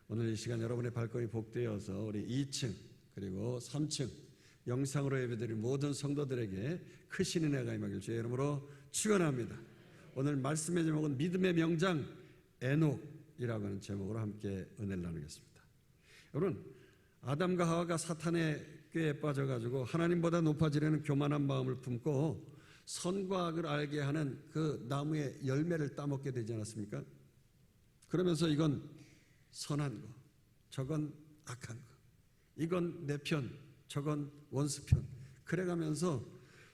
오늘 이 시간 여러분의 발걸음이 복되어서 우리 2층 그리고 3층 영상으로 예배드린 모든 성도들에게 크신 은혜가 임하길 주의 이름으로 축원합니다. 오늘 말씀의 제목은 믿음의 명장 에녹이라고 하는 제목으로 함께 은혜를 나누겠습니다. 여러분, 아담과 하와가 사탄의 꾀에 빠져가지고 하나님보다 높아지려는 교만한 마음을 품고 선과 악을 알게 하는 그 나무의 열매를 따먹게 되지 않았습니까? 그러면서 이건 선한 거, 저건 악한 거, 이건 내 편, 저건 원수 편, 그래가면서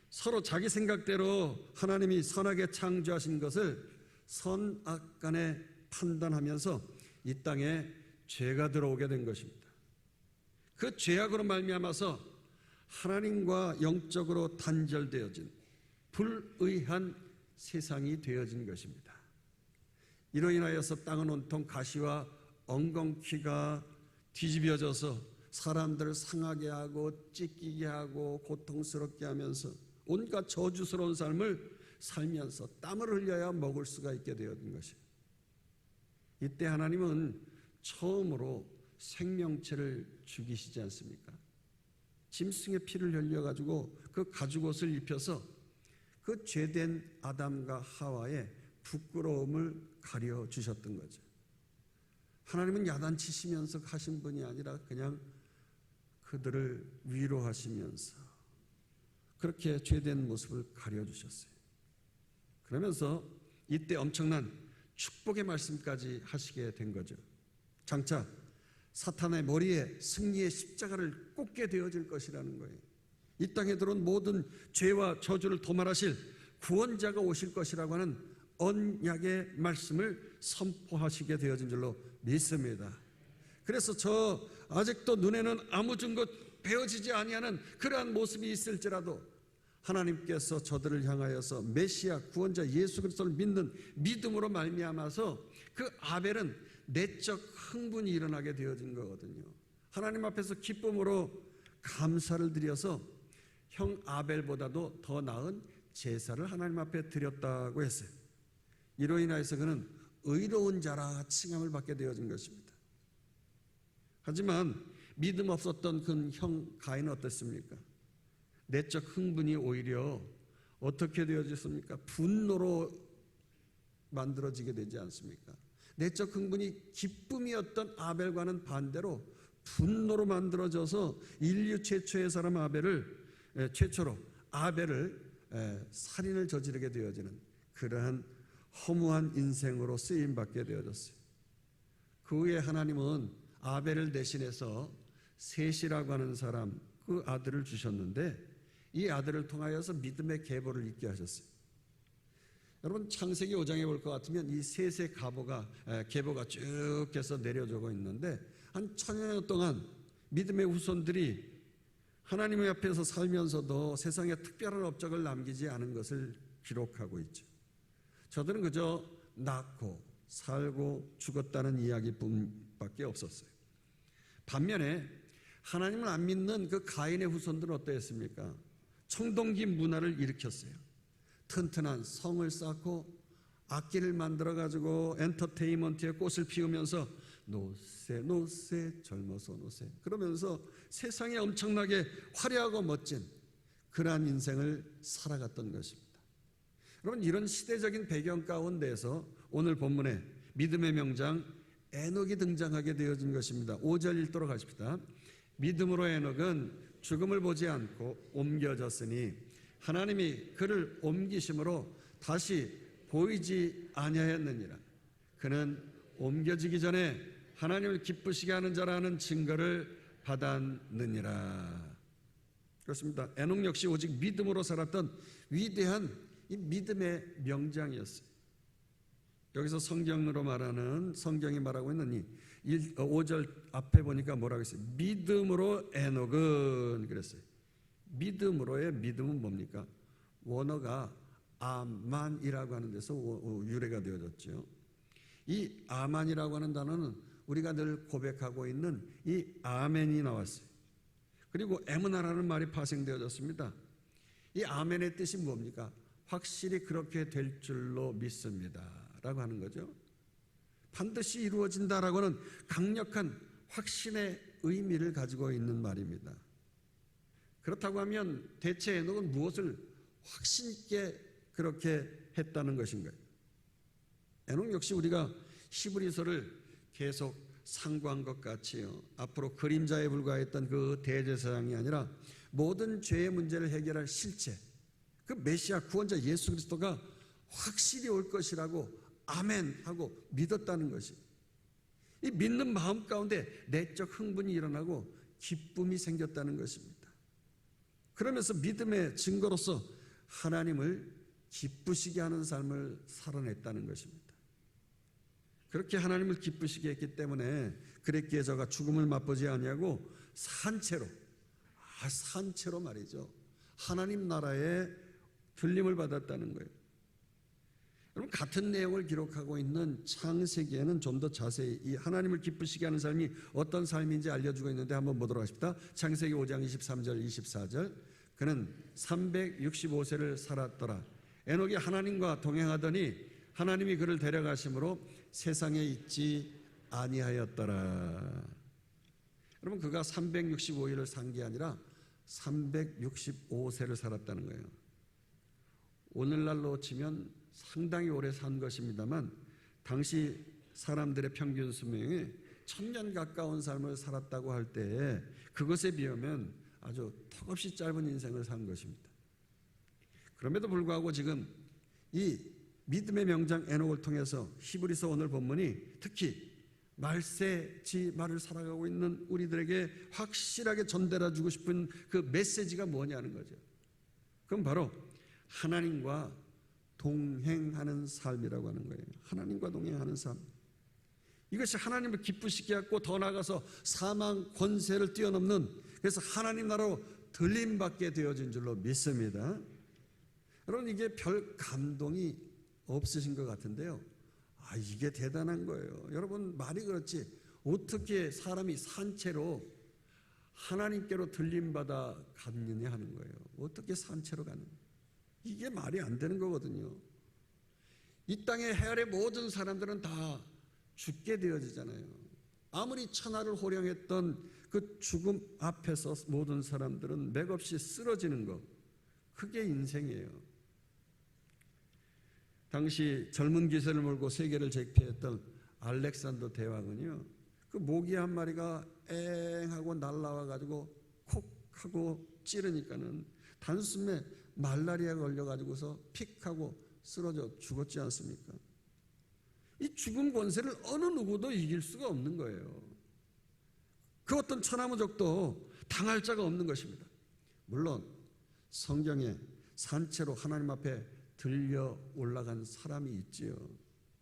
서로 자기 생각대로 하나님이 선하게 창조하신 것을 선악 간에 판단하면서 이 땅에 죄가 들어오게 된 것입니다. 그 죄악으로 말미암아서 하나님과 영적으로 단절되어진 불의한 세상이 되어진 것입니다. 이로 인하여서 땅은 온통 가시와 엉겅퀴가 뒤집어져서 사람들을 상하게 하고 찢기게 하고 고통스럽게 하면서 온갖 저주스러운 삶을 살면서 땀을 흘려야 먹을 수가 있게 되어진 것이에요. 이때 하나님은 처음으로 생명체를 죽이시지 않습니까? 짐승의 피를 흘려가지고 그 가죽옷을 입혀서 그 죄된 아담과 하와의 부끄러움을 가려주셨던 거죠. 하나님은 야단치시면서 하신 분이 아니라 그냥 그들을 위로하시면서 그렇게 죄된 모습을 가려주셨어요. 그러면서 이때 엄청난 축복의 말씀까지 하시게 된 거죠. 장차 사탄의 머리에 승리의 십자가를 꽂게 되어질 것이라는 거예요. 이 땅에 들어온 모든 죄와 저주를 도말하실 구원자가 오실 것이라고 하는 언약의 말씀을 선포하시게 되어진 줄로 믿습니다. 그래서 저 아직도 눈에는 아무 증거 베어지지 아니하는 그러한 모습이 있을지라도 하나님께서 저들을 향하여서 메시아 구원자 예수 그리스도를 믿는 믿음으로 말미암아서 그 아벨은 내적 흥분이 일어나게 되어진 거거든요. 하나님 앞에서 기쁨으로 감사를 드려서 형 아벨보다도 더 나은 제사를 하나님 앞에 드렸다고 했어요. 이로 인하여서 그는 의로운 자라 칭함을 받게 되어진 것입니다. 하지만 믿음 없었던 그 형 가인은 어땠습니까? 내적 흥분이 오히려 어떻게 되어졌습니까? 분노로 만들어지게 되지 않습니까? 내적 흥분이 기쁨이었던 아벨과는 반대로 분노로 만들어져서 인류 최초의 사람 최초로 아벨을 살인을 저지르게 되어지는 그러한 허무한 인생으로 쓰임받게 되어졌어요. 그 후에 하나님은 아벨을 대신해서 셋이라고 하는 사람 그 아들을 주셨는데 이 아들을 통하여서 믿음의 계보를 잇게 하셨어요. 여러분 창세기 5장에 볼 것 같으면 이 셋의 계보가 쭉 해서 내려오고 있는데 한 1000여 년 동안 믿음의 후손들이 하나님의 앞에서 살면서도 세상에 특별한 업적을 남기지 않은 것을 기록하고 있죠. 저들은 그저 낳고 살고 죽었다는 이야기뿐밖에 없었어요. 반면에 하나님을 안 믿는 그 가인의 후손들은 어떠했습니까? 청동기 문화를 일으켰어요. 튼튼한 성을 쌓고 악기를 만들어가지고 엔터테인먼트의 꽃을 피우면서 노세 젊어서 노세 그러면서 세상에 엄청나게 화려하고 멋진 그러한 인생을 살아갔던 것입니다. 여러분 이런 시대적인 배경 가운데에서 오늘 본문에 믿음의 명장 에녹이 등장하게 되어진 것입니다. 5절 읽도록 하십시다. 믿음으로 에녹은 죽음을 보지 않고 옮겨졌으니 하나님이 그를 옮기심으로 다시 보이지 아니하였느니라. 그는 옮겨지기 전에 하나님을 기쁘시게 하는 자라는 증거를 받았느니라. 그렇습니다. 에녹 역시 오직 믿음으로 살았던 위대한 이 믿음의 명장이었어요. 여기서 성경이 말하고 있는 이 5절 앞에 보니까 뭐라고 했어요? 믿음으로 에녹은 그랬어요. 믿음으로의 믿음은 뭡니까? 원어가 아만이라고 하는 데서 유래가 되어졌죠. 이 아만이라고 하는 단어는 우리가 늘 고백하고 있는 이 아멘이 나왔어요. 그리고 에무나라는 말이 파생되어졌습니다. 이 아멘의 뜻이 뭡니까? 확실히 그렇게 될 줄로 믿습니다 라고 하는 거죠. 반드시 이루어진다라고 하는 강력한 확신의 의미를 가지고 있는 말입니다. 그렇다고 하면 대체 에녹은 무엇을 확신 있게 그렇게 했다는 것인가요? 에녹 역시 우리가 히브리서를 계속 상고한 것 같이요, 앞으로 그림자에 불과했던 그 대제사장이 아니라 모든 죄의 문제를 해결할 실체, 그 메시아 구원자 예수 그리스도가 확실히 올 것이라고 아멘 하고 믿었다는 것이, 이 믿는 마음 가운데 내적 흥분이 일어나고 기쁨이 생겼다는 것입니다. 그러면서 믿음의 증거로서 하나님을 기쁘시게 하는 삶을 살아냈다는 것입니다. 그렇게 하나님을 기쁘시게 했기 때문에 그랬기에 저가 죽음을 맛보지 아니하고 산채로 말이죠, 하나님 나라에 들림을 받았다는 거예요. 여러분, 같은 내용을 기록하고 있는 창세기에는 좀 더 자세히 이 하나님을 기쁘시게 하는 삶이 어떤 삶인지 알려주고 있는데 한번 보도록 하십시다. 창세기 5장 23절 24절. 그는 365세를 살았더라. 에녹이 하나님과 동행하더니 하나님이 그를 데려가심으로 세상에 있지 아니하였더라. 여러분, 그가 365일을 산 게 아니라 365세를 살았다는 거예요. 오늘날로 치면 상당히 오래 산 것입니다만 당시 사람들의 평균 수명이 1000년 가까운 삶을 살았다고 할 때에 그것에 비하면 아주 턱없이 짧은 인생을 산 것입니다. 그럼에도 불구하고 지금 이 믿음의 명장 에녹을 통해서 히브리서 오늘 본문이 특히 말세지 말을 살아가고 있는 우리들에게 확실하게 전달해주고 싶은 그 메시지가 뭐냐는 거죠. 그럼 바로 하나님과 동행하는 삶이라고 하는 거예요. 하나님과 동행하는 삶. 이것이 하나님을 기쁘시게 하고 더 나아가서 사망 권세를 뛰어넘는, 그래서 하나님 나라로 들림받게 되어진 줄로 믿습니다. 여러분, 이게 별 감동이 없으신 것 같은데요, 이게 대단한 거예요. 여러분, 말이 그렇지 어떻게 사람이 산채로 하나님께로 들림받아 갔느냐 하는 거예요. 어떻게 산채로 가느냐, 이게 말이 안 되는 거거든요. 이 땅의 해아래 모든 사람들은 다 죽게 되어지잖아요. 아무리 천하를 호령했던 그 죽음 앞에서 모든 사람들은 맥없이 쓰러지는 것, 그게 인생이에요. 당시 젊은 기세를 몰고 세계를 제패했던 알렉산더 대왕은요, 그 모기 한 마리가 엥 하고 날라와 가지고 콕 하고 찌르니까는 단숨에 말라리아 걸려가지고서 픽 하고 쓰러져 죽었지 않습니까? 이 죽음 권세를 어느 누구도 이길 수가 없는 거예요. 그 어떤 천하무적도 당할 자가 없는 것입니다. 물론 성경에 산채로 하나님 앞에 들려 올라간 사람이 있지요.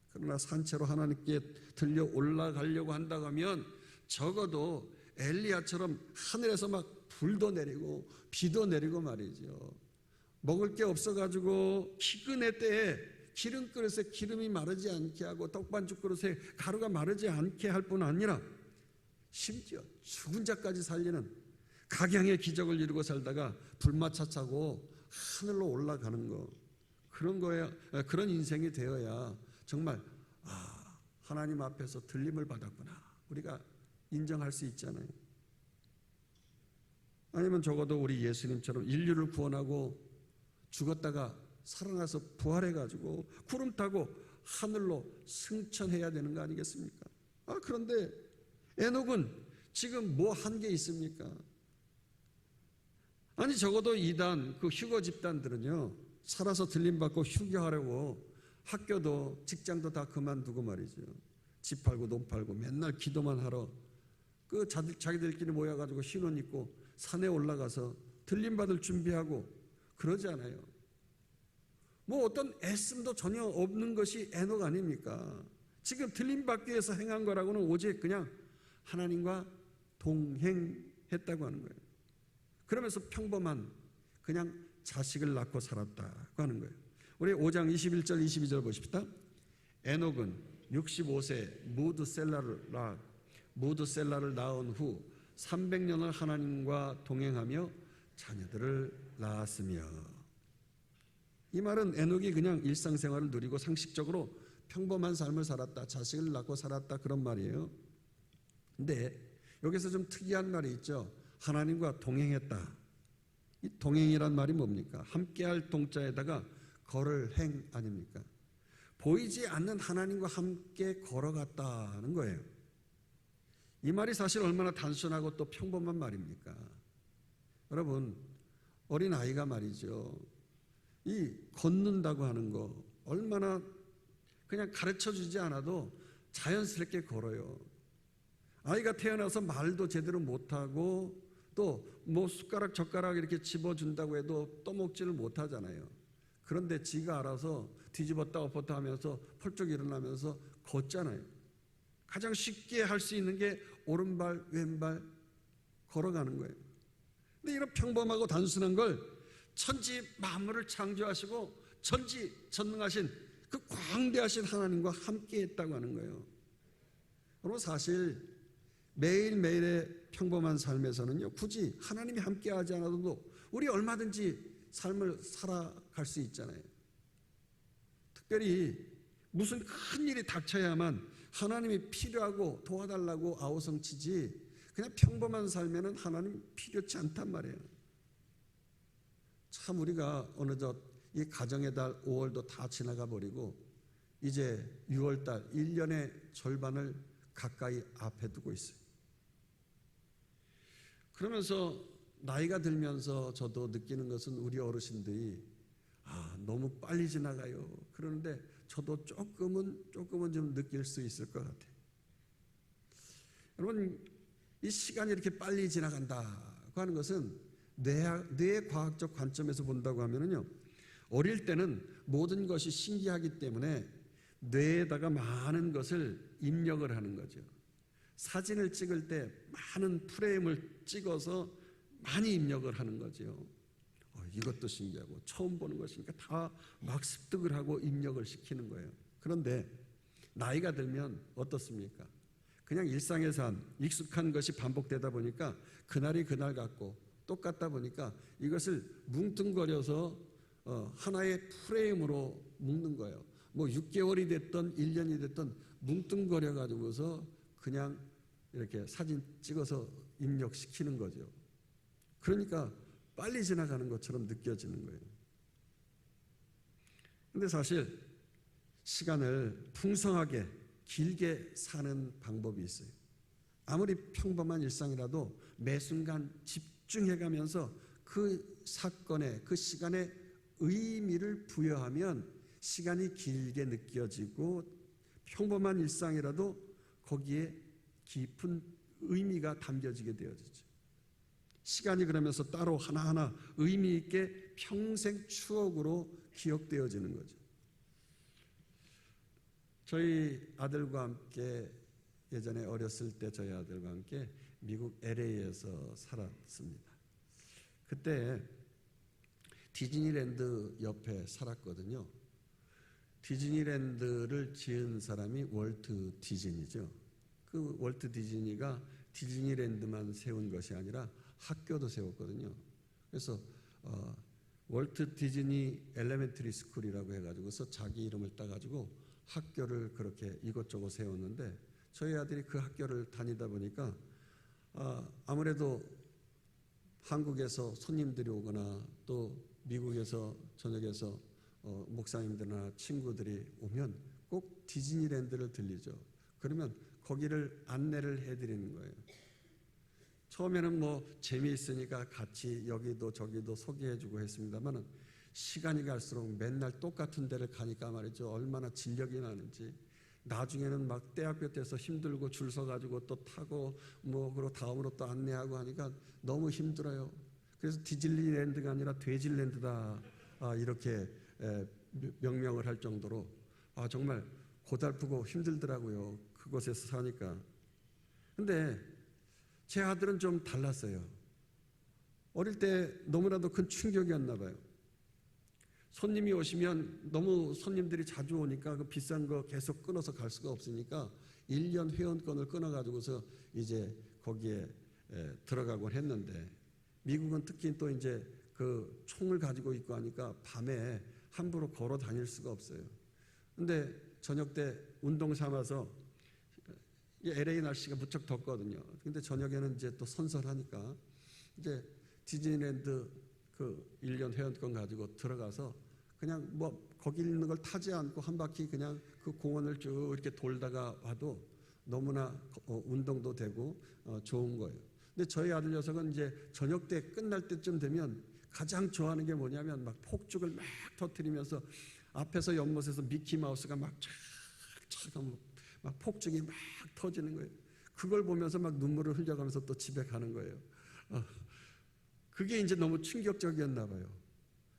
그러나 산채로 하나님께 들려 올라가려고 한다고 하면 적어도 엘리야처럼 하늘에서 막 불도 내리고 비도 내리고 말이죠. 먹을 게 없어가지고 기근의 때에 기름 그릇에 기름이 마르지 않게 하고 떡반죽 그릇에 가루가 마르지 않게 할 뿐 아니라 심지어 죽은 자까지 살리는 각양의 기적을 이루고 살다가 불마차 차고 하늘로 올라가는 거, 그런 거야, 그런 인생이 되어야 정말 하나님 앞에서 들림을 받았구나 우리가 인정할 수 있잖아요. 아니면 적어도 우리 예수님처럼 인류를 구원하고 죽었다가 살아나서 부활해가지고 구름 타고 하늘로 승천해야 되는 거 아니겠습니까? 그런데 에녹은 지금 뭐 한 게 있습니까? 아니, 적어도 이단, 그 휴거 집단들은요, 살아서 들림받고 휴교하려고 학교도 직장도 다 그만두고 말이죠. 집 팔고 돈 팔고 맨날 기도만 하러 그 자기들끼리 모여가지고 신혼 입고 산에 올라가서 들림받을 준비하고 그러지 않아요. 뭐 어떤 애씀도 전혀 없는 것이 에녹 아닙니까? 지금 들림받기 위해서 행한 거라고는 오직 그냥 하나님과 동행했다고 하는 거예요. 그러면서 평범한 그냥 자식을 낳고 살았다고 하는 거예요. 우리 5장 21절 22절 보십시다. 에녹은 65세 무드셀라를 낳은 후 300년을 하나님과 동행하며 자녀들을 낳았으며. 이 말은 에녹이 그냥 일상생활을 누리고 상식적으로 평범한 삶을 살았다. 자식을 낳고 살았다. 그런 말이에요. 근데 여기서 좀 특이한 말이 있죠. 하나님과 동행했다. 이 동행이란 말이 뭡니까? 함께할 동자에다가 걸을 행 아닙니까? 보이지 않는 하나님과 함께 걸어갔다는 거예요. 이 말이 사실 얼마나 단순하고 또 평범한 말입니까? 여러분, 어린아이가 말이죠. 이 걷는다고 하는 거 얼마나 그냥 가르쳐 주지 않아도 자연스럽게 걸어요. 아이가 태어나서 말도 제대로 못하고 또 뭐 숟가락 젓가락 이렇게 집어준다고 해도 떠먹지를 못하잖아요. 그런데 지가 알아서 뒤집었다 엎었다 하면서 펄쩍 일어나면서 걷잖아요. 가장 쉽게 할 수 있는 게 오른발 왼발 걸어가는 거예요. 근데 이런 평범하고 단순한 걸 천지 만물을 창조하시고 전지전능하신 그 광대하신 하나님과 함께 했다고 하는 거예요. 그리고 사실 매일매일의 평범한 삶에서는요, 굳이 하나님이 함께 하지 않아도 우리 얼마든지 삶을 살아갈 수 있잖아요. 특별히 무슨 큰 일이 닥쳐야만 하나님이 필요하고 도와달라고 아우성치지 그냥 평범한 삶에는 하나님 필요치 않단 말이에요. 참 우리가 어느덧 이 가정의 달 5월도 다 지나가 버리고 이제 6월 달 1년의 절반을 가까이 앞에 두고 있어요. 그러면서 나이가 들면서 저도 느끼는 것은 우리 어르신들이 너무 빨리 지나가요. 그런데 저도 조금은 좀 느낄 수 있을 것 같아요. 여러분, 이 시간이 이렇게 빨리 지나간다고 하는 것은 뇌의 과학적 관점에서 본다고 하면요, 어릴 때는 모든 것이 신기하기 때문에 뇌에다가 많은 것을 입력을 하는 거죠. 사진을 찍을 때 많은 프레임을 찍어서 많이 입력을 하는 거죠. 이것도 신기하고 처음 보는 것이니까 다 막 습득을 하고 입력을 시키는 거예요. 그런데 나이가 들면 어떻습니까? 그냥 일상에서 한 익숙한 것이 반복되다 보니까 그날이 그날 같고 똑같다 보니까 이것을 뭉뚱거려서 하나의 프레임으로 묶는 거예요. 뭐 6개월이 됐던 1년이 됐던 뭉뚱거려 가지고서 그냥 이렇게 사진 찍어서 입력시키는 거죠. 그러니까 빨리 지나가는 것처럼 느껴지는 거예요. 근데 사실 시간을 풍성하게 길게 사는 방법이 있어요. 아무리 평범한 일상이라도 매 순간 집중해가면서 그 사건에 그 시간에 의미를 부여하면 시간이 길게 느껴지고 평범한 일상이라도 거기에 깊은 의미가 담겨지게 되어지죠. 시간이 그러면서 따로 하나하나 의미 있게 평생 추억으로 기억되어지는 거죠. 저희 아들과 함께 예전에 어렸을 때 저희 아들과 함께 미국 LA에서 살았습니다. 그때 디즈니랜드 옆에 살았거든요. 디즈니랜드를 지은 사람이 월트 디즈니죠. 그 월트 디즈니가 디즈니랜드만 세운 것이 아니라 학교도 세웠거든요. 그래서 월트 디즈니 엘레멘터리 스쿨이라고 해가지고서 자기 이름을 따가지고 학교를 그렇게 이것저것 세웠는데 저희 아들이 그 학교를 다니다 보니까 아무래도 한국에서 손님들이 오거나 또 미국에서 저녁에서 목사님들이나 친구들이 오면 꼭 디즈니랜드를 들리죠. 그러면 거기를 안내를 해드리는 거예요. 처음에는 뭐 재미있으니까 같이 여기도 저기도 소개해주고 했습니다만 시간이 갈수록 맨날 똑같은 데를 가니까 말이죠. 얼마나 진력이 나는지. 나중에는 막 대학교 때서 힘들고 줄 서가지고 또 타고 뭐 그리고 다음으로 또 안내하고 하니까 너무 힘들어요. 그래서 디즈니랜드가 아니라 돼질랜드다 이렇게 명명을 할 정도로 정말 고달프고 힘들더라고요. 그곳에서 사니까. 근데 제 아들은 좀 달랐어요. 어릴 때 너무나도 큰 충격이었나 봐요. 손님이 오시면 너무 손님들이 자주 오니까 그 비싼 거 계속 끊어서 갈 수가 없으니까 1년 회원권을 끊어가지고서 이제 거기에 들어가곤 했는데 미국은 특히 또 이제 그 총을 가지고 있고 하니까 밤에 함부로 걸어 다닐 수가 없어요. 근데 저녁 때 운동 삼아서 LA 날씨가 무척 덥거든요. 근데 저녁에는 이제 또 선선하니까 이제 디즈니랜드 그 1년 회원권 가지고 들어가서 그냥 뭐 거기 있는 걸 타지 않고 한 바퀴 그냥 그 공원을 쭉 이렇게 돌다가 와도 너무나 운동도 되고 좋은 거예요. 근데 저희 아들 녀석은 이제 저녁 때 끝날 때쯤 되면 가장 좋아하는 게 뭐냐면 막 폭죽을 막 터뜨리면서 앞에서 연못에서 미키마우스가 막 촥촥 막 폭죽이 막 터지는 거예요. 그걸 보면서 막 눈물을 흘려가면서 또 집에 가는 거예요. 그게 이제 너무 충격적이었나 봐요.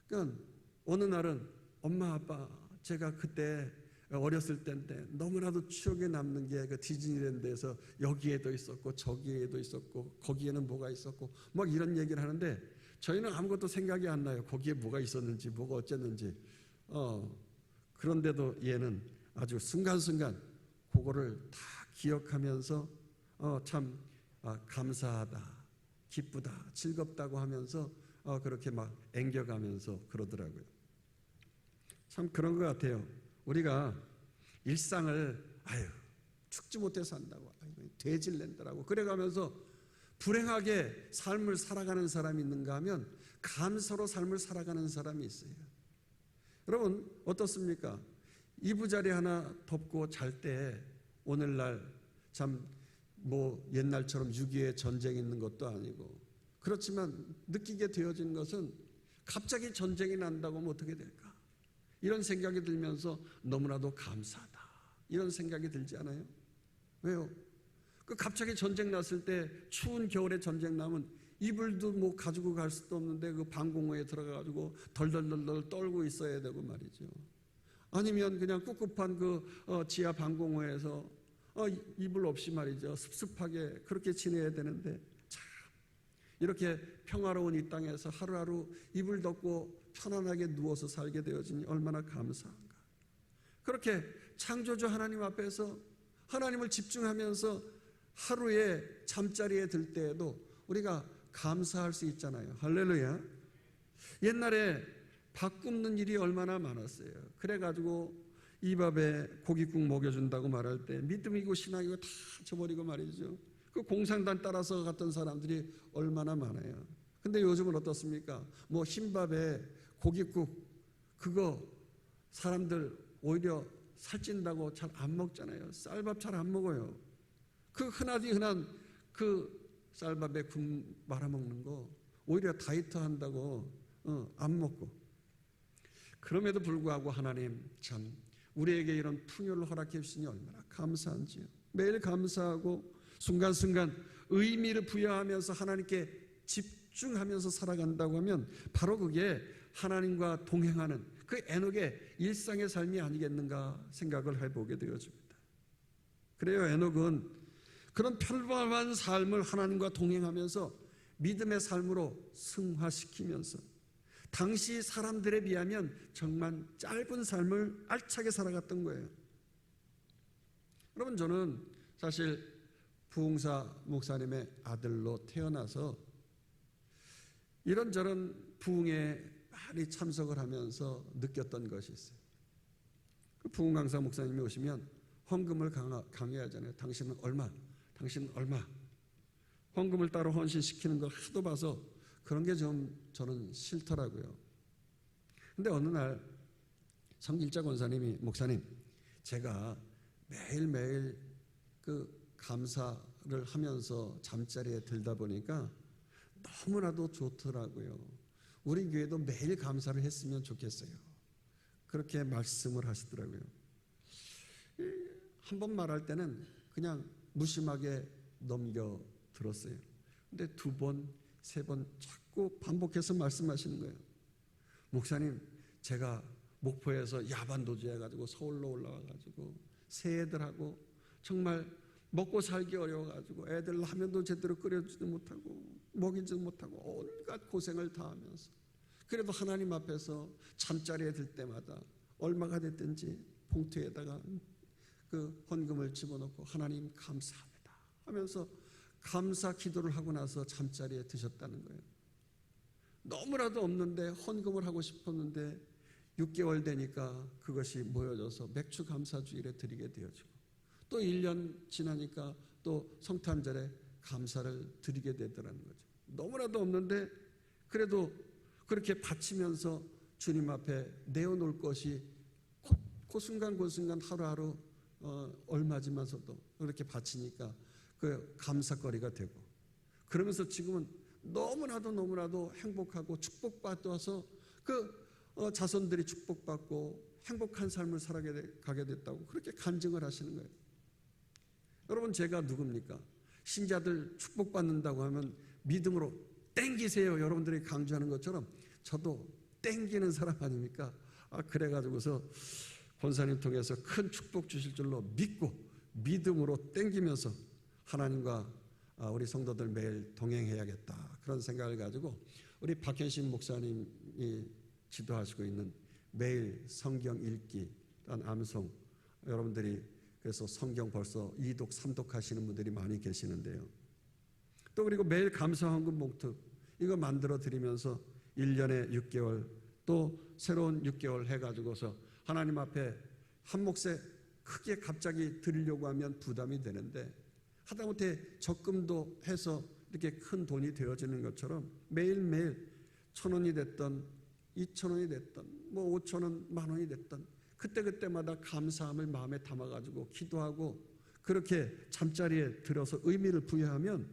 그러니까 어느 날은 엄마 아빠 제가 그때 어렸을 때인데 너무나도 추억에 남는 게 그 디즈니랜드에서 여기에도 있었고 저기에도 있었고 거기에는 뭐가 있었고 막 이런 얘기를 하는데 저희는 아무것도 생각이 안 나요. 거기에 뭐가 있었는지 뭐가 어쨌는지. 그런데도 얘는 아주 순간순간 그거를 다 기억하면서 참 감사하다, 기쁘다, 즐겁다고 하면서 그렇게 막 앵겨가면서 그러더라고요. 참 그런 것 같아요. 우리가 일상을 죽지 못해 산다고, 돼지를 낸다라고 그래가면서 불행하게 삶을 살아가는 사람이 있는가 하면 감사로 삶을 살아가는 사람이 있어요. 여러분 어떻습니까? 이부자리 하나 덮고 잘 때 오늘날 참 뭐 옛날처럼 6.25에 전쟁이 있는 것도 아니고 그렇지만 느끼게 되어진 것은 갑자기 전쟁이 난다고 하면 어떻게 될까? 이런 생각이 들면서 너무나도 감사하다 이런 생각이 들지 않아요? 왜요? 그 갑자기 전쟁 났을 때 추운 겨울에 전쟁 나면 이불도 뭐 가지고 갈 수도 없는데 그 방공호에 들어가가지고 덜덜덜덜 떨고 있어야 되고 말이죠. 아니면 그냥 꿉꿉한 그 지하 방공호에서 이불 없이 말이죠. 습습하게 그렇게 지내야 되는데 참 이렇게 평화로운 이 땅에서 하루하루 이불 덮고 편안하게 누워서 살게 되어지니 얼마나 감사한가. 그렇게 창조주 하나님 앞에서 하나님을 집중하면서 하루에 잠자리에 들 때에도 우리가 감사할 수 있잖아요. 할렐루야. 옛날에 밥 굽는 일이 얼마나 많았어요. 그래가지고 이 밥에 고깃국 먹여준다고 말할 때 믿음이고 신앙이고 다 저버리고 말이죠. 그 공산당 따라서 갔던 사람들이 얼마나 많아요. 근데 요즘은 어떻습니까? 뭐 흰밥에 고깃국 그거 사람들 오히려 살찐다고 잘 안 먹잖아요. 쌀밥 잘 안 먹어요. 그 흔한 그 쌀밥에 국 말아먹는 거 오히려 다이어트 한다고 안 먹고. 그럼에도 불구하고 하나님 참 우리에게 이런 풍요를 허락해 주시니 얼마나 감사한지요. 매일 감사하고 순간순간 의미를 부여하면서 하나님께 집중하면서 살아간다고 하면 바로 그게 하나님과 동행하는 그 에녹의 일상의 삶이 아니겠는가 생각을 해보게 되어집니다. 그래요. 에녹은 그런 평범한 삶을 하나님과 동행하면서 믿음의 삶으로 승화시키면서 당시 사람들에 비하면 정말 짧은 삶을 알차게 살아갔던 거예요. 여러분 저는 사실 부흥사 목사님의 아들로 태어나서 이런저런 부흥에 많이 참석을 하면서 느꼈던 것이 있어요. 그 부흥 강사 목사님이 오시면 헌금을 강요하잖아요. 당신은 얼마, 당신은 얼마. 헌금을 따로 헌신시키는 걸 하도 봐서 그런 게 좀 저는 싫더라고요. 근데 어느 날 성길자 권사님이 목사님 제가 매일매일 그 감사를 하면서 잠자리에 들다 보니까 너무나도 좋더라고요. 우리 교회도 매일 감사를 했으면 좋겠어요. 그렇게 말씀을 하시더라고요. 한 번 말할 때는 그냥 무심하게 넘겨 들었어요. 근데 두 번, 세 번 자꾸 반복해서 말씀하시는 거예요. 목사님, 제가 목포에서 야반도주 해가지고 서울로 올라와가지고 새 애들하고 정말 먹고 살기 어려워가지고 애들 라면도 제대로 끓여주지도 못하고 먹이지도 못하고 온갖 고생을 다 하면서 그래도 하나님 앞에서 잠자리에 들 때마다 얼마가 됐든지 봉투에다가 그 헌금을 집어넣고 하나님 감사합니다 하면서 감사 기도를 하고 나서 잠자리에 드셨다는 거예요. 너무나도 없는데 헌금을 하고 싶었는데 6개월 되니까 그것이 모여져서 맥주 감사주일에 드리게 되어지고, 또 1년 지나니까 또 성탄절에 감사를 드리게 되더라는 거죠. 너무나도 없는데 그래도 그렇게 바치면서 주님 앞에 내어놓을 것이 그 순간 그 순간 하루하루 얼마지만서도 그렇게 바치니까 그 감사거리가 되고, 그러면서 지금은 너무나도 행복하고 축복받아서 그 자손들이 축복받고 행복한 삶을 살아가게 됐다고 그렇게 간증을 하시는 거예요. 여러분, 제가 누굽니까? 신자들 축복받는다고 하면 믿음으로 땡기세요, 여러분들이 강조하는 것처럼 저도 땡기는 사람 아닙니까? 그래가지고서 권사님 통해서 큰 축복 주실 줄로 믿고 믿음으로 땡기면서 하나님과 우리 성도들 매일 동행해야겠다, 그런 생각을 가지고 우리 박현신 목사님이 지도하시고 있는 매일 성경 읽기 또한 암송, 여러분들이 그래서 성경 벌써 2독 3독 하시는 분들이 많이 계시는데요. 또 그리고 매일 감사헌금 봉투 이거 만들어 드리면서 1년에 6개월 또 새로운 6개월 해가지고서 하나님 앞에 한 몫에 크게 갑자기 드리려고 하면 부담이 되는데, 하다못해 적금도 해서 이렇게 큰 돈이 되어지는 것처럼 매일매일 1,000원이 됐던 2,000원이 됐던 뭐 5,000원, 10,000원이 됐던 그때그때마다 감사함을 마음에 담아가지고 기도하고 그렇게 잠자리에 들어서 의미를 부여하면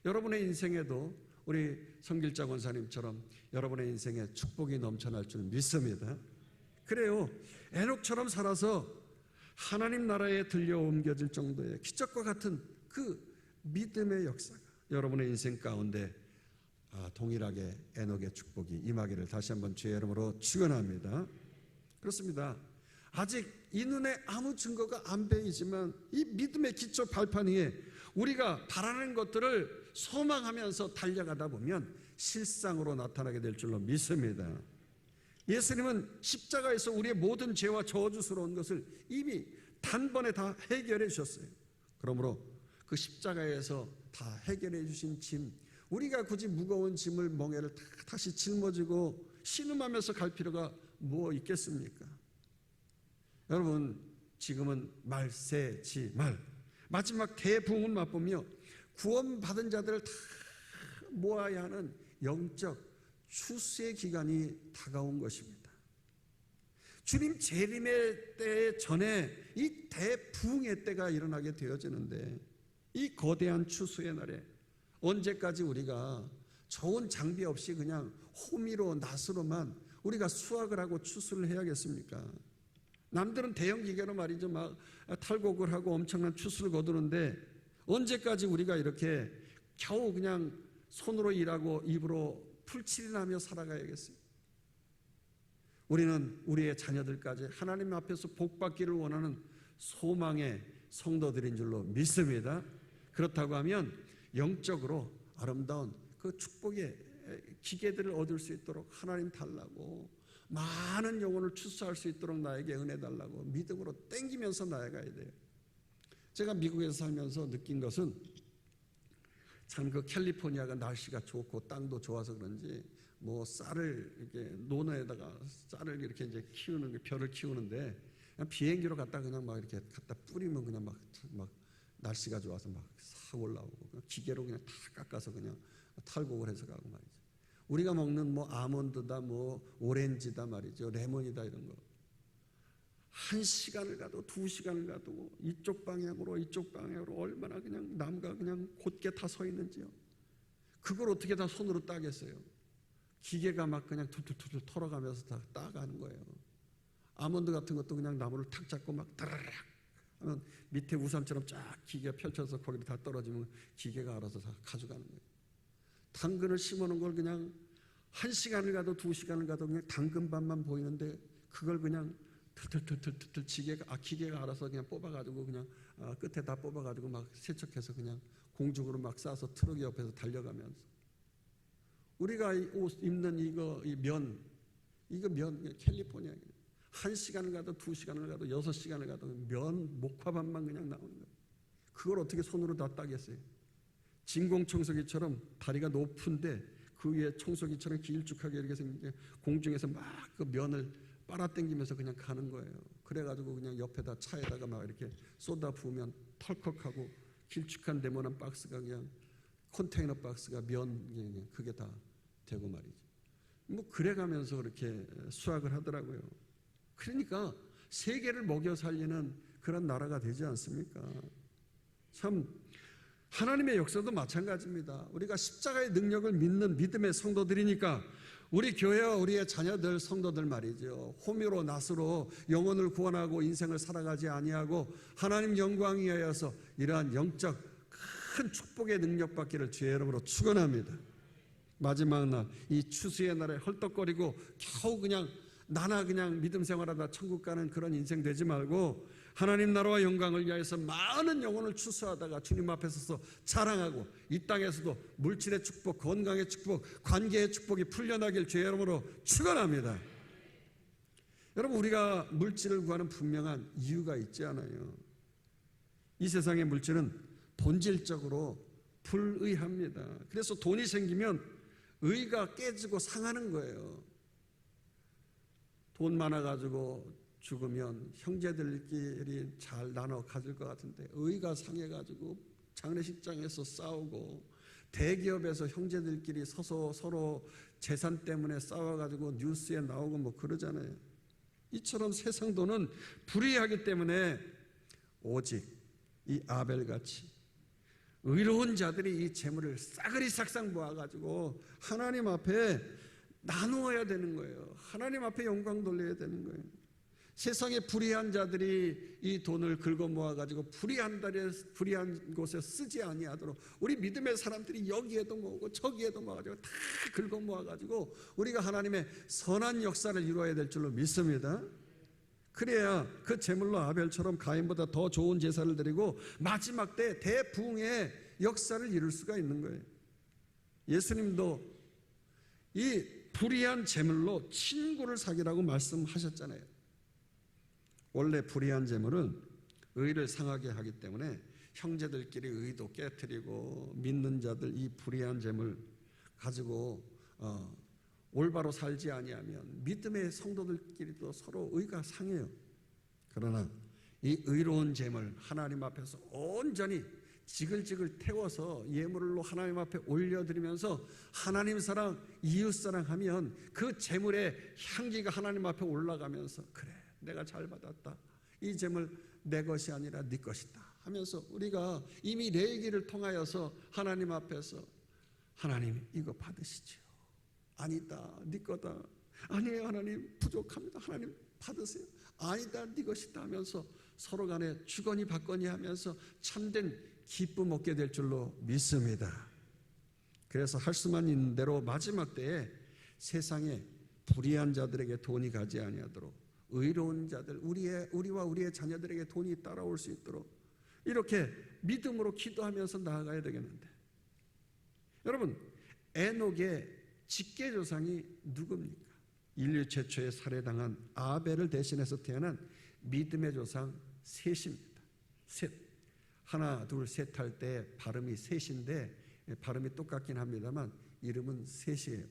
여러분의 인생에도 우리 성길자 권사님처럼 여러분의 인생에 축복이 넘쳐날 줄 믿습니다. 그래요, 에녹처럼 살아서 하나님 나라에 들려 옮겨질 정도의 기적과 같은 그 믿음의 역사가 여러분의 인생 가운데 동일하게 에녹의 축복이 임하기를 다시 한번 주의 이름으로 축원합니다. 그렇습니다. 아직 이 눈에 아무 증거가 안 보이지만 이 믿음의 기초 발판 위에 우리가 바라는 것들을 소망하면서 달려가다 보면 실상으로 나타나게 될 줄로 믿습니다. 예수님은 십자가에서 우리의 모든 죄와 저주스러운 것을 이미 단번에 다 해결해 주셨어요. 그러므로 그 십자가에서 다 해결해 주신 짐, 우리가 굳이 무거운 짐을 멍에를 다시 짊어지고 신음하면서 갈 필요가 뭐 있겠습니까? 여러분, 지금은 말세지말 마지막 대부흥을 맛보며 구원받은 자들을 다 모아야 하는 영적 추수의 기간이 다가온 것입니다. 주님 재림의 때 전에 이 대부흥의 때가 일어나게 되어지는데, 이 거대한 추수의 날에 언제까지 우리가 좋은 장비 없이 그냥 호미로 낫으로만 우리가 수확을 하고 추수를 해야겠습니까? 남들은 대형 기계로 말이죠, 막 탈곡을 하고 엄청난 추수를 거두는데 언제까지 우리가 이렇게 겨우 그냥 손으로 일하고 입으로 풀칠이나며 살아가야겠어요? 우리는 우리의 자녀들까지 하나님 앞에서 복받기를 원하는 소망의 성도들인 줄로 믿습니다. 그렇다고 하면 영적으로 아름다운 그 축복의 기계들을 얻을 수 있도록 하나님 달라고, 많은 영혼을 추수할 수 있도록 나에게 은혜 달라고 믿음으로 땡기면서 나아가야 돼요. 제가 미국에서 살면서 느낀 것은 참 그 캘리포니아가 날씨가 좋고 땅도 좋아서 그런지 뭐 쌀을 이렇게 논에다가 쌀을 이렇게 이제 키우는, 벼를 키우는데 그냥 비행기로 갔다 그냥 막 이렇게 갖다 뿌리면 그냥 막 날씨가 좋아서 막 싹 올라오고, 그냥 기계로 그냥 다 깎아서 그냥 탈곡을 해서 가고 말이죠. 우리가 먹는 뭐 아몬드다, 뭐 오렌지다 말이죠, 레몬이다, 이런 거 1시간을 가도 2시간을 가도 이쪽 방향으로 얼마나 그냥 나무가 그냥 곧게 다 서 있는지요. 그걸 어떻게 다 손으로 따겠어요? 기계가 막 그냥 툴툴툴 털어가면서 다 따가는 거예요. 아몬드 같은 것도 그냥 나무를 탁 잡고 막 따라락 하면 밑에 우산처럼 쫙 기계가 펼쳐서 거기로 다 떨어지면 기계가 알아서 다 가져가는 거예요. 당근을 심어놓은 걸 그냥 1시간을 가도 2시간을 가도 그냥 당근밭만 보이는데 그걸 그냥 틀틀틀틀틀 기계가 알아서 그냥 뽑아가지고 그냥 끝에 다 뽑아가지고 막 세척해서 그냥 공중으로 막 싸서 트럭 옆에서 달려가면서, 우리가 옷 입는 이 면 캘리포니아 1시간을 가도 2시간을 가도 6시간을 가도 면 목화반만 그냥 나오는 거예요. 그걸 어떻게 손으로 다 따겠어요? 진공청소기처럼 다리가 높은데 그 위에 청소기처럼 길쭉하게 이렇게 생긴 게 공중에서 막 그 면을 빨아당기면서 그냥 가는 거예요. 그래가지고 그냥 옆에다 차에다가 막 이렇게 쏟아 부으면 털컥하고 길쭉한 네모난 박스가 그냥 컨테이너 박스가 면 그게 다 되고 말이죠. 뭐 그래가면서 그렇게 수확을 하더라고요. 그러니까 세계를 먹여 살리는 그런 나라가 되지 않습니까? 참 하나님의 역사도 마찬가지입니다. 우리가 십자가의 능력을 믿는 믿음의 성도들이니까 우리 교회와 우리의 자녀들 성도들 말이죠. 호미로 낫으로 영혼을 구원하고 인생을 살아가지 아니하고 하나님 영광 위하여서 이러한 영적 큰 축복의 능력 받기를 주의 이름으로 축원합니다. 마지막 날 이 추수의 날에 헐떡거리고 겨우 그냥 나나 그냥 믿음 생활하다 천국 가는 그런 인생 되지 말고 하나님 나라와 영광을 위하여서 많은 영혼을 추수하다가 주님 앞에 서서 자랑하고 이 땅에서도 물질의 축복, 건강의 축복, 관계의 축복이 풀려나길 주의 이름으로 축원합니다. 여러분, 우리가 물질을 구하는 분명한 이유가 있지 않아요? 이 세상의 물질은 본질적으로 불의합니다. 그래서 돈이 생기면 의가 깨지고 상하는 거예요. 돈 많아가지고 죽으면 형제들끼리 잘 나눠 가질 것 같은데 의가 상해가지고 장례식장에서 싸우고 대기업에서 형제들끼리 서서 서로 재산 때문에 싸워가지고 뉴스에 나오고 뭐 그러잖아요. 이처럼 세상 돈은 불의하기 때문에 오직 이 아벨같이 의로운 자들이 이 재물을 싸그리 싹싹 모아가지고 하나님 앞에 나누어야 되는 거예요. 하나님 앞에 영광 돌려야 되는 거예요. 세상에 불의한 자들이 이 돈을 긁어 모아가지고 불의한 곳에 쓰지 아니하도록 우리 믿음의 사람들이 여기에도 모으고 저기에도 모아가지고 다 긁어 모아가지고 우리가 하나님의 선한 역사를 이루어야 될 줄로 믿습니다. 그래야 그 제물로 아벨처럼 가인보다 더 좋은 제사를 드리고 마지막 때 대부흥의 역사를 이룰 수가 있는 거예요. 예수님도 이 불의한 제물로 친구를 사귀라고 말씀하셨잖아요. 원래 불의한 제물은 의를 상하게 하기 때문에 형제들끼리 의도 깨트리고 믿는 자들 이 불의한 제물 가지고 올바로 살지 아니하면 믿음의 성도들끼리도 서로 의가 상해요. 그러나 이 의로운 제물 하나님 앞에서 온전히 지글지글 태워서 예물로 하나님 앞에 올려드리면서 하나님 사랑, 이웃 사랑하면 그 제물의 향기가 하나님 앞에 올라가면서 그래 내가 잘 받았다. 이 제물 내 것이 아니라 네 것이다 하면서 우리가 이미 레위기를 통하여서 하나님 앞에서 하나님 이거 받으시죠. 아니다 네 거다. 아니에요 하나님 부족합니다. 하나님 받으세요. 아니다 네 것이다 하면서 서로 간에 주거니 받거니 하면서 참된 기쁨 얻게 될 줄로 믿습니다. 그래서 할 수만 있는 대로 마지막 때에 세상에 불의한 자들에게 돈이 가지 아니하도록 의로운 자들 우리와 우리의 자녀들에게 돈이 따라올 수 있도록 이렇게 믿음으로 기도하면서 나아가야 되겠는데 여러분 에녹의 직계조상이 누굽니까? 인류 최초의 살해당한 아벨을 대신해서 태어난 믿음의 조상 셋입니다. 셋. 하나 둘 셋 할 때 발음이 셋인데 발음이 똑같긴 합니다만 이름은 셋이에요.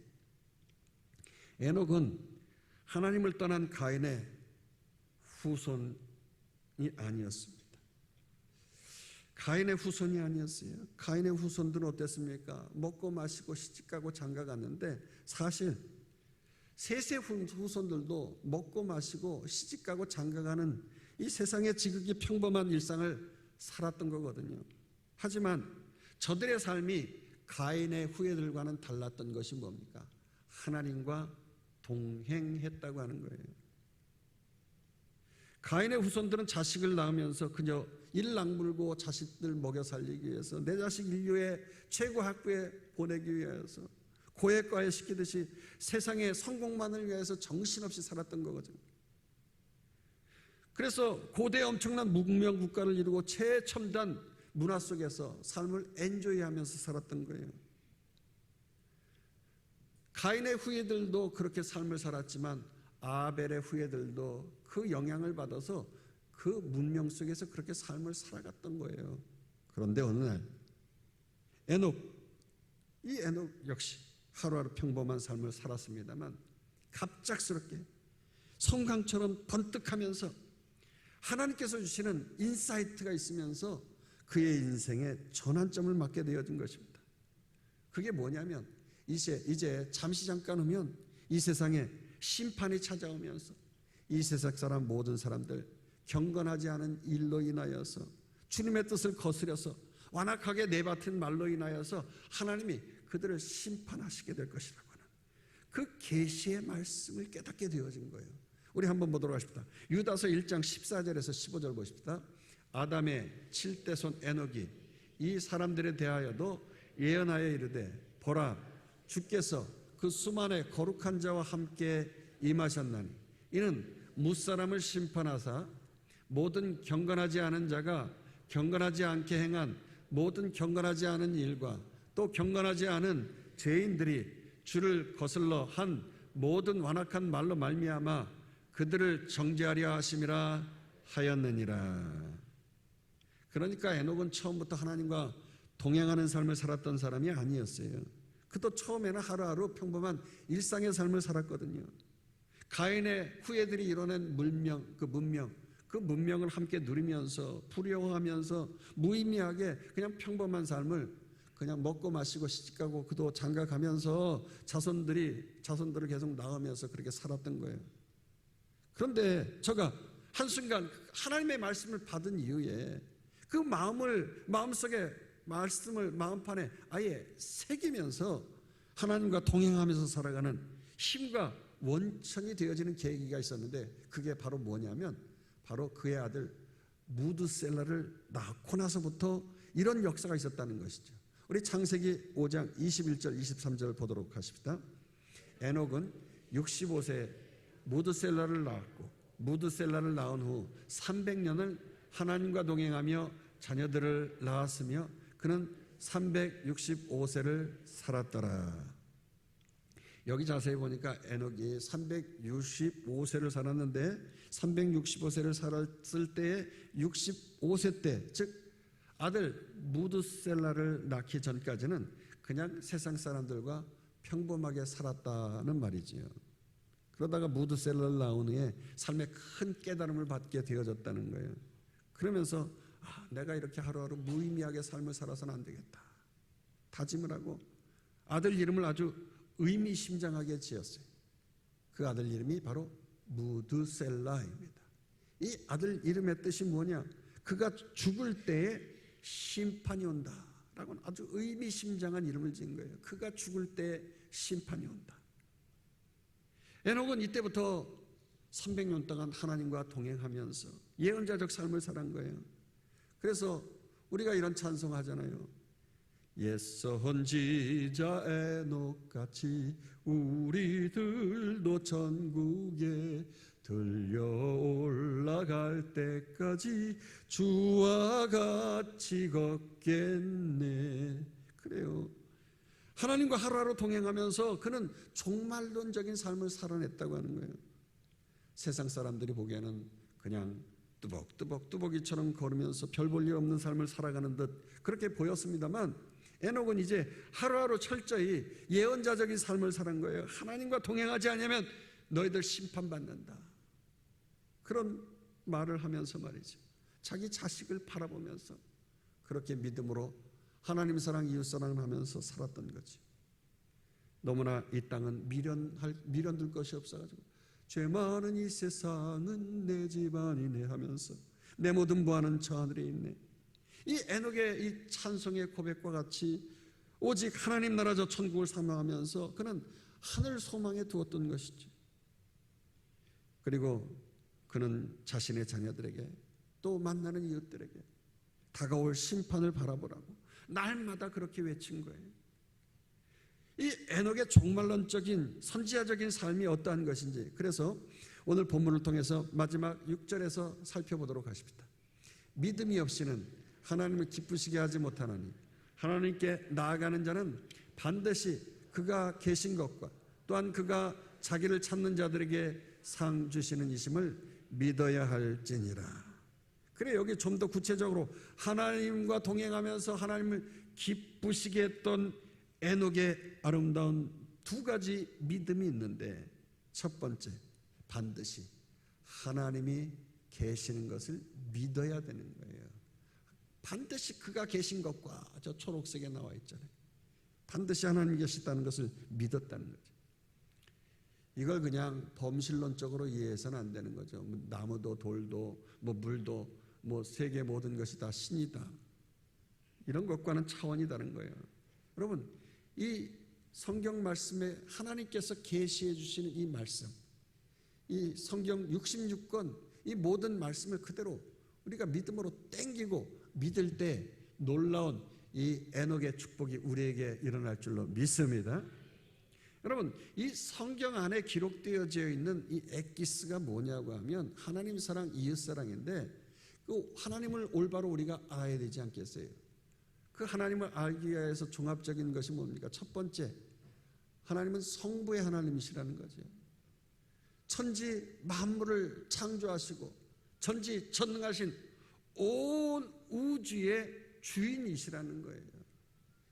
에녹은 하나님을 떠난 가인의 후손이 아니었습니다. 가인의 후손이 아니었어요. 가인의 후손들은 어땠습니까? 먹고 마시고 시집가고 장가갔는데 사실 셋의 후손들도 먹고 마시고 시집가고 장가가는 이 세상의 지극히 평범한 일상을 살았던 거거든요. 하지만 저들의 삶이 가인의 후예들과는 달랐던 것이 뭡니까? 하나님과 동행했다고 하는 거예요. 가인의 후손들은 자식을 낳으면서 그저 일락물고 자식들 먹여 살리기 위해서 내 자식 인류의 최고 학부에 보내기 위해서 고액과에 시키듯이 세상의 성공만을 위해서 정신없이 살았던 거거든요. 그래서 고대 엄청난 문명 국가를 이루고 최첨단 문화 속에서 삶을 엔조이하면서 살았던 거예요. 가인의 후예들도 그렇게 삶을 살았지만 아벨의 후예들도 그 영향을 받아서 그 문명 속에서 그렇게 삶을 살아갔던 거예요. 그런데 어느 날 이 에녹 역시 하루하루 평범한 삶을 살았습니다만 갑작스럽게 송강처럼 번뜩하면서 하나님께서 주시는 인사이트가 있으면서 그의 인생에 전환점을 맞게 되어진 것입니다. 그게 뭐냐면 이제 잠시 잠깐 후면 이 세상에 심판이 찾아오면서 이 세상 사람 모든 사람들 경건하지 않은 일로 인하여서 주님의 뜻을 거스려서 완악하게 내뱉은 말로 인하여서 하나님이 그들을 심판하시게 될 것이라고 하는 그 계시의 말씀을 깨닫게 되어진 거예요. 우리 한번 보도록 하십시다. 유다서 1장 14절에서 15절 보십시다. 아담의 7대 손 에녹이 이 사람들에 대하여도 예언하여 이르되 보라 주께서 그 수만의 거룩한 자와 함께 임하셨나니 이는 무사람을 심판하사 모든 경건하지 않은 자가 경건하지 않게 행한 모든 경건하지 않은 일과 또 경건하지 않은 죄인들이 주를 거슬러 한 모든 완악한 말로 말미암아 그들을 정죄하려 하심이라 하였느니라. 그러니까 에녹은 처음부터 하나님과 동행하는 삶을 살았던 사람이 아니었어요. 그도 처음에는 하루하루 평범한 일상의 삶을 살았거든요. 가인의 후예들이 이뤄낸 그 문명을 함께 누리면서 부려워하면서 무의미하게 그냥 평범한 삶을 그냥 먹고 마시고 시집가고 그도 장가가면서 자손들을 계속 낳으면서 그렇게 살았던 거예요. 그런데 저가 한순간 하나님의 말씀을 받은 이후에 그 마음속에 말씀을 마음판에 아예 새기면서 하나님과 동행하면서 살아가는 힘과 원천이 되어지는 계기가 있었는데 그게 바로 뭐냐면 바로 그의 아들 무드셀라를 낳고 나서부터 이런 역사가 있었다는 것이죠. 우리 창세기 5장 21절 23절 보도록 하십시다. 에녹은 65세 무드셀라를 낳았고 무드셀라를 낳은 후 300년을 하나님과 동행하며 자녀들을 낳았으며 그는 365세를 살았더라. 여기 자세히 보니까 에녹이 365세를 살았는데 365세를 살았을 때에 65세 때, 즉 아들 무드셀라를 낳기 전까지는 그냥 세상 사람들과 평범하게 살았다는 말이지요. 그러다가 무드셀라를 낳은 후에 삶에 큰 깨달음을 받게 되어졌다는 거예요. 그러면서 내가 이렇게 하루하루 무의미하게 삶을 살아서는 안 되겠다 다짐을 하고 아들 이름을 아주 의미심장하게 지었어요. 그 아들 이름이 바로 무드셀라입니다. 이 아들 이름의 뜻이 뭐냐? 그가 죽을 때에 심판이 온다라고는 아주 의미심장한 이름을 지은 거예요. 그가 죽을 때에 심판이 온다. 에녹은 이때부터 300년 동안 하나님과 동행하면서 예언자적 삶을 살한 거예요. 그래서 우리가 이런 찬송하잖아요. 옛 선지자 에녹같이 우리들도 천국에 들려 올라갈 때까지 주와 같이 걷겠네. 그래요. 하나님과 하루하루 동행하면서 그는 종말론적인 삶을 살아냈다고 하는 거예요. 세상 사람들이 보기에는 그냥 뚜벅뚜벅이처럼 걸으면서 별 볼 일 없는 삶을 살아가는 듯 그렇게 보였습니다만 에녹은 이제 하루하루 철저히 예언자적인 삶을 살은 거예요. 하나님과 동행하지 않으면 너희들 심판받는다. 그런 말을 하면서 말이죠. 자기 자식을 바라보면서 그렇게 믿음으로 하나님 사랑 이웃 사랑을 하면서 살았던 거지. 너무나 이 땅은 미련둘 것이 없어가지고 죄 많은 이 세상은 내 집안이네 하면서 내 모든 부하는 저 하늘에 있네. 이 에녹의 이 찬송의 고백과 같이 오직 하나님 나라 저 천국을 사모하면서 그는 하늘 소망에 두었던 것이죠. 그리고 그는 자신의 자녀들에게 또 만나는 이웃들에게 다가올 심판을 바라보라고 날마다 그렇게 외친 거예요. 이 에녹의 종말론적인 선지자적인 삶이 어떠한 것인지 그래서 오늘 본문을 통해서 마지막 6절에서 살펴보도록 하십니다. 믿음이 없이는 하나님을 기쁘시게 하지 못하나니 하나님께 나아가는 자는 반드시 그가 계신 것과 또한 그가 자기를 찾는 자들에게 상 주시는 이심을 믿어야 할지니라. 그래 여기 좀 더 구체적으로 하나님과 동행하면서 하나님을 기쁘시게 했던 에녹의 아름다운 두 가지 믿음이 있는데 첫 번째 반드시 하나님이 계시는 것을 믿어야 되는 거예요. 반드시 그가 계신 것과 저 초록색에 나와 있잖아요. 반드시 하나님이 계시다는 것을 믿었다는 거죠. 이걸 그냥 범실론적으로 이해해서는 안 되는 거죠. 나무도 돌도 물도 세계 모든 것이 다 신이다, 이런 것과는 차원이 다른 거예요. 여러분, 이 성경 말씀에 하나님께서 계시해 주시는 이 말씀, 이 성경 66권 이 모든 말씀을 그대로 우리가 믿음으로 땡기고 믿을 때 놀라운 이 에녹의 축복이 우리에게 일어날 줄로 믿습니다. 여러분, 이 성경 안에 기록되어져 있는 이 엑기스가 뭐냐고 하면 하나님 사랑, 이웃 사랑인데, 그 하나님을 올바로 우리가 알아야 되지 않겠어요? 그 하나님을 알기 위해서 종합적인 것이 뭡니까? 첫 번째, 하나님은 성부의 하나님이시라는 거죠. 천지 만물을 창조하시고 전지전능하신 온 우주의 주인이시라는 거예요.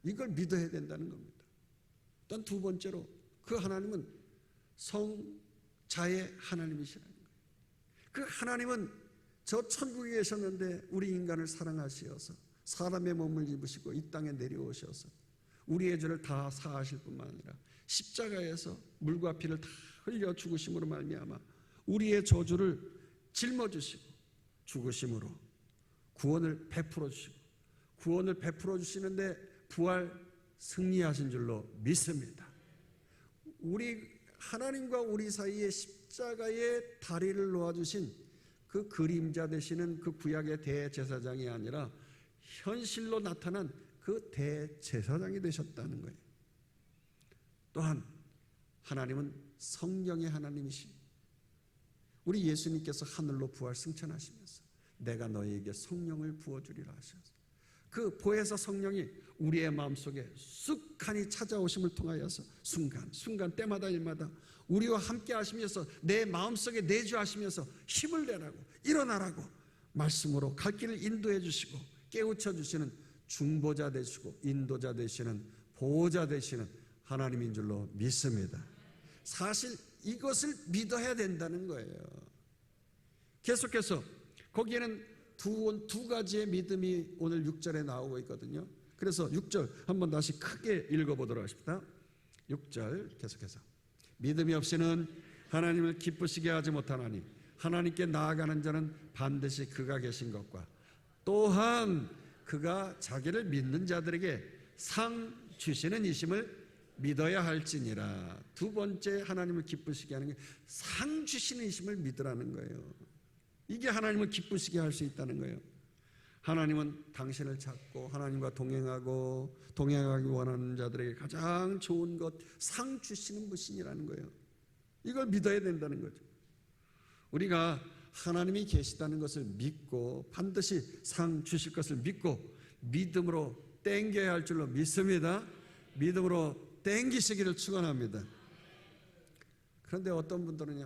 이걸 믿어야 된다는 겁니다. 또 두 번째로, 그 하나님은 성자의 하나님이시라는 거예요. 그 하나님은 저 천국에 계셨는데 우리 인간을 사랑하시어서 사람의 몸을 입으시고 이 땅에 내려오셔서 우리의 죄를 다 사하실 뿐만 아니라 십자가에서 물과 피를 다 흘려 죽으심으로 말미암아 우리의 저주를 짊어지시고 죽으심으로 구원을 베풀어 주시고, 구원을 베풀어 주시는데 부활 승리하신 줄로 믿습니다. 우리 하나님과 우리 사이에 십자가의 다리를 놓아주신 그 그림자 되시는 그 구약의 대제사장이 아니라 현실로 나타난 그 대제사장이 되셨다는 거예요. 또한 하나님은 성령의 하나님이시, 우리 예수님께서 하늘로 부활 승천하시면서 내가 너희에게 성령을 부어주리라 하셔서 그 보혜사 성령이 우리의 마음속에 쑥하니 찾아오심을 통하여서 순간 때마다 일마다 우리와 함께 하시면서 내 마음속에 내주하시면서 힘을 내라고, 일어나라고 말씀으로 갈 길을 인도해 주시고 깨우쳐 주시는 중보자 되시고 인도자 되시는 보호자 되시는 하나님인 줄로 믿습니다. 사실 이것을 믿어야 된다는 거예요. 계속해서 거기에는 두 가지의 믿음이 오늘 6절에 나오고 있거든요. 그래서 6절 한번 다시 크게 읽어보도록 하십니다. 6절 계속해서, 믿음이 없이는 하나님을 기쁘시게 하지 못하나니 하나님께 나아가는 자는 반드시 그가 계신 것과 또한 그가 자기를 믿는 자들에게 상 주시는 이심을 믿어야 할지니라. 두 번째 하나님을 기쁘시게 하는 게 상 주시는 이심을 믿으라는 거예요. 이게 하나님을 기쁘시게 할 수 있다는 거예요. 하나님은 당신을 찾고 하나님과 동행하기 원하는 자들에게 가장 좋은 것, 상 주시는 분이라는 거예요. 이걸 믿어야 된다는 거죠. 우리가 하나님이 계시다는 것을 믿고 반드시 상 주실 것을 믿고 믿음으로 땡겨야 할 줄로 믿습니다. 믿음으로 땡기시기를 축원합니다. 그런데 어떤 분들은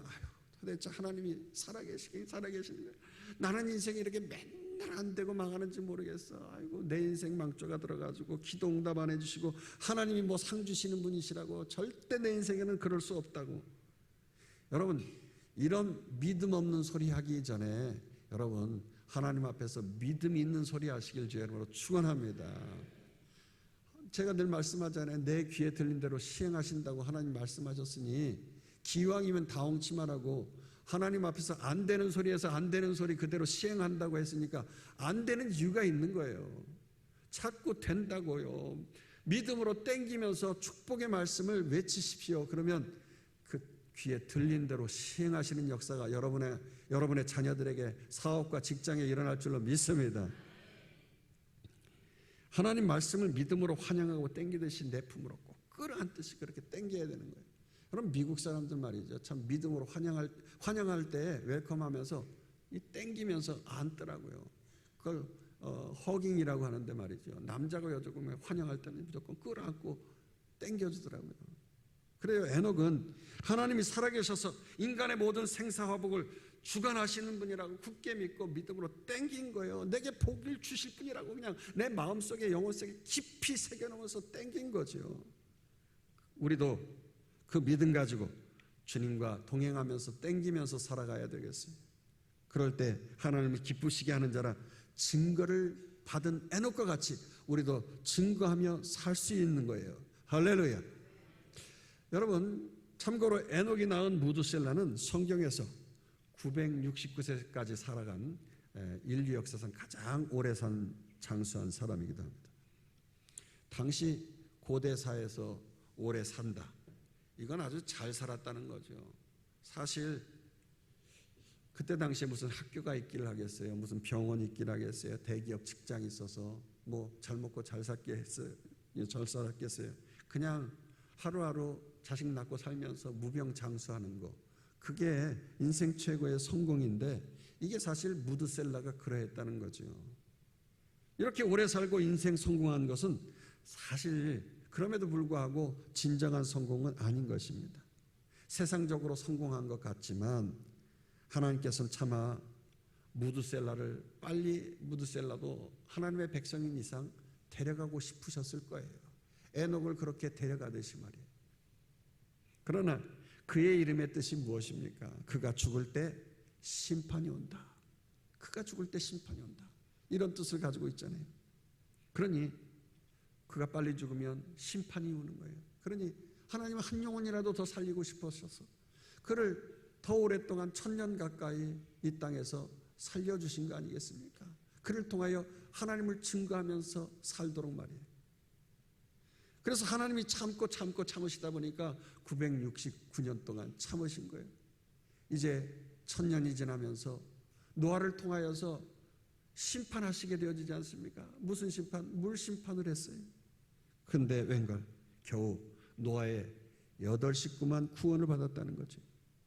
도대체 하나님이 살아계시는 거예요. 나는 인생이 이렇게 맨날 안 되고 망하는지 모르겠어. 아이고, 내 인생 망조가 들어가지고 기도 응답 안 해주시고 하나님이 뭐 상 주시는 분이시라고. 절대 내 인생에는 그럴 수 없다고. 여러분, 이런 믿음 없는 소리 하기 전에 여러분 하나님 앞에서 믿음 있는 소리 하시길 주의 이름으로 축원합니다. 제가 늘 말씀하잖아요. 내 귀에 들린 대로 시행하신다고 하나님 말씀하셨으니 기왕이면 다홍치마라고 하나님 앞에서 안 되는 소리에서 안 되는 소리 그대로 시행한다고 했으니까 안 되는 이유가 있는 거예요. 자꾸 된다고요. 믿음으로 땡기면서 축복의 말씀을 외치십시오. 그러면 그 귀에 들린 대로 시행하시는 역사가 여러분의 자녀들에게 사업과 직장에 일어날 줄로 믿습니다. 하나님 말씀을 믿음으로 환영하고 땡기듯이 내 품으로 꼭 끌어안듯이 그렇게 땡겨야 되는 거예요. 그럼 미국 사람들 말이죠. 참 믿음으로 환영할 때 웰컴하면서 이 땡기면서 안더라고요. 그걸 허깅이라고 하는데 말이죠. 남자가 여자가 환영할 때는 무조건 끌어안고 땡겨주더라고요. 그래요. 에녹은 하나님이 살아계셔서 인간의 모든 생사화복을 주관하시는 분이라고 굳게 믿고 믿음으로 땡긴 거예요. 내게 복을 주실 분이라고 그냥 내 마음속에 영혼 속에 깊이 새겨놓으면서 땡긴 거죠. 우리도 그 믿음 가지고 주님과 동행하면서 땡기면서 살아가야 되겠어요. 그럴 때 하나님을 기쁘시게 하는 자라 증거를 받은 에녹과 같이 우리도 증거하며 살 수 있는 거예요. 할렐루야. 여러분, 참고로 에녹이 낳은 무두셀라는 성경에서 969세까지 살아간 인류 역사상 가장 오래 산 장수한 사람이기도 합니다. 당시 고대사에서 오래 산다, 이건 아주 잘 살았다는 거죠. 사실 그때 당시에 무슨 학교가 있기를 하겠어요? 무슨 병원이 있기를 하겠어요? 대기업 직장이 있어서 뭐 잘 먹고 잘 살겠어요? 잘 살았겠어요? 그냥 하루하루 자식 낳고 살면서 무병장수하는 거, 그게 인생 최고의 성공인데, 이게 사실 무드셀라가 그러했다는 거죠. 이렇게 오래 살고 인생 성공한 것은 사실 그럼에도 불구하고 진정한 성공은 아닌 것입니다. 세상적으로 성공한 것 같지만 하나님께서는 차마 무드셀라를 빨리, 무드셀라도 하나님의 백성인 이상 데려가고 싶으셨을 거예요. 에녹을 그렇게 데려가듯이 말이에요. 그러나 그의 이름의 뜻이 무엇입니까? 그가 죽을 때 심판이 온다. 그가 죽을 때 심판이 온다. 이런 뜻을 가지고 있잖아요. 그러니 그가 빨리 죽으면 심판이 오는 거예요. 그러니 하나님은 한 영혼이라도 더 살리고 싶으셔서 그를 더 오랫동안 1000년 가까이 이 땅에서 살려주신 거 아니겠습니까? 그를 통하여 하나님을 증거하면서 살도록 말이에요. 그래서 하나님이 참고 참으시다 보니까 969년 동안 참으신 거예요. 이제 1000년이 지나면서 노아를 통하여서 심판하시게 되어지지 않습니까? 무슨 심판? 물 심판을 했어요. 근데 웬걸 겨우 노아의 8 식구만 구원을 받았다는 거죠.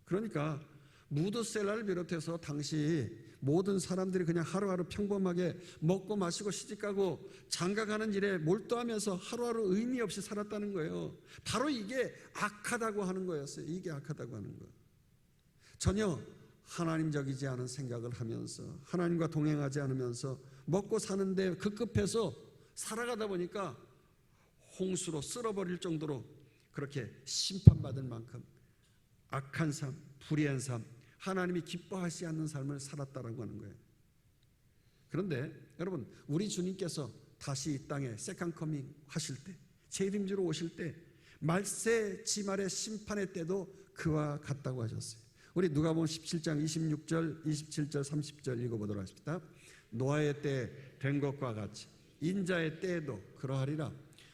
그러니까 무드셀라를 비롯해서 당시 모든 사람들이 그냥 하루하루 평범하게 먹고 마시고 시집가고 장가가는 일에 몰두하면서 하루하루 의미 없이 살았다는 거예요. 바로 이게 악하다고 하는 거였어요. 이게 악하다고 하는 거. 전혀 하나님적이지 않은 생각을 하면서 하나님과 동행하지 않으면서 먹고 사는데 급급해서 살아가다 보니까 홍수로 쓸어버릴 정도로 그렇게 심판받을 만큼 악한 삶, 불의한 삶, 하나님이 기뻐하지 않는 삶을 살았다라고 하는 거예요. 그런데 여러분, 우리 주님께서 다시 이 땅에 세컨 커밍 하실 때, 재림주로 오실 때 말세 지말의 심판의 때도 그와 같다고 하셨어요. 우리 누가복음 17장 26절, 27절, 30절 읽어보도록 하십시다. 노아의 때 된 것과 같이 인자의 때에도 그러하리라.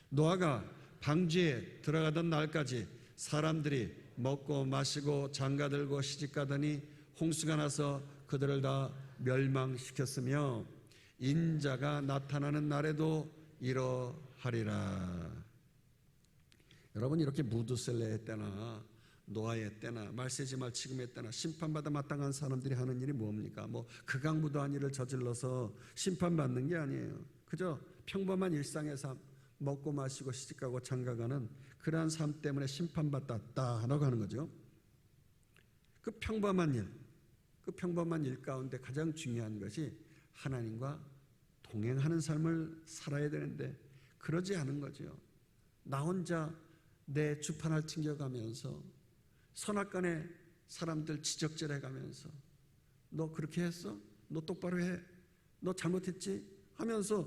노아가 방주에 들어가던 날까지 사람들이 먹고 마시고 장가들고 시집가더니 홍수가 나서 그들을 다 멸망시켰으며 인자가 나타나는 날에도 이러하리라. 여러분, 이렇게 무드셀라의 때나 노아의 때나 말세지말 지금의 때나 심판받아 마땅한 사람들이 하는 일이 뭡니까? 뭐 극악무도한 일을 저질러서 심판받는 게 아니에요. 그저 평범한 일상의 삶, 먹고 마시고 시집가고 장가가는 그러한 삶 때문에 심판받았다라고 하는 거죠. 그 평범한 일 가운데 가장 중요한 것이 하나님과 동행하는 삶을 살아야 되는데 그러지 않은 거죠. 나 혼자 내 주판을 튕겨가면서 선악간에 사람들 지적질해가면서 너 그렇게 했어? 너 똑바로 해? 너 잘못했지? 하면서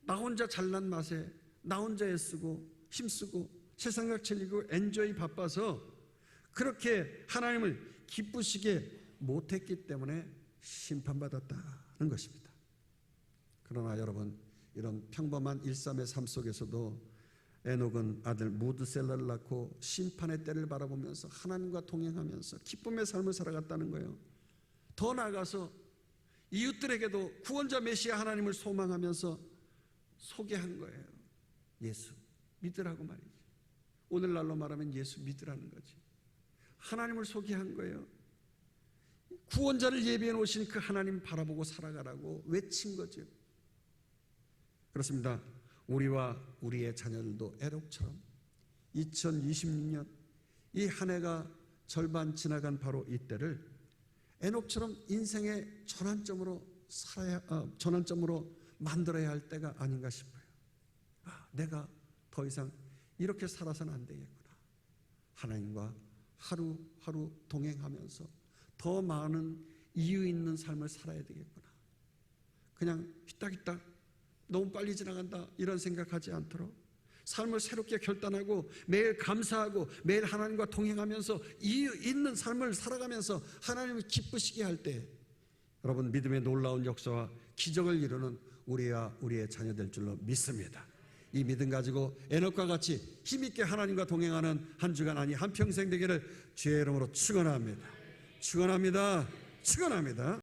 나 혼자 잘난 맛에 나 혼자 애쓰고 힘쓰고 세상을 즐기고 엔조이 바빠서 그렇게 하나님을 기쁘시게 못했기 때문에 심판받았다는 것입니다. 그러나 여러분, 이런 평범한 일상의 삶 속에서도 에녹은 아들 무드셀라를 낳고 심판의 때를 바라보면서 하나님과 동행하면서 기쁨의 삶을 살아갔다는 거예요. 더 나아가서 이웃들에게도 구원자 메시아 하나님을 소망하면서 소개한 거예요. 예수 믿으라고 말이죠. 오늘날로 말하면 예수 믿으라는 거지. 하나님을 소개한 거예요. 구원자를 예비해 놓으신 그 하나님 바라보고 살아가라고 외친 거죠. 그렇습니다. 우리와 우리의 자녀들도 에녹처럼 2026년 이 한 해가 절반 지나간 바로 이때를 에녹처럼 인생의 전환점으로 만들어야 할 때가 아닌가 싶어요. 내가 더 이상 이렇게 살아서는 안 되겠구나. 하나님과 하루하루 동행하면서 더 많은 이유 있는 삶을 살아야 되겠구나. 그냥 휘딱휘딱 너무 빨리 지나간다 이런 생각하지 않도록 삶을 새롭게 결단하고 매일 감사하고 매일 하나님과 동행하면서 이유 있는 삶을 살아가면서 하나님을 기쁘시게 할 때 여러분 믿음의 놀라운 역사와 기적을 이루는 우리와 우리의 자녀 될 줄로 믿습니다. 이 믿음 가지고 에녹과 같이 힘있게 하나님과 동행하는 한 주간 아니 한평생 되기를 주의 이름으로 축원합니다. 축원합니다. 축원합니다.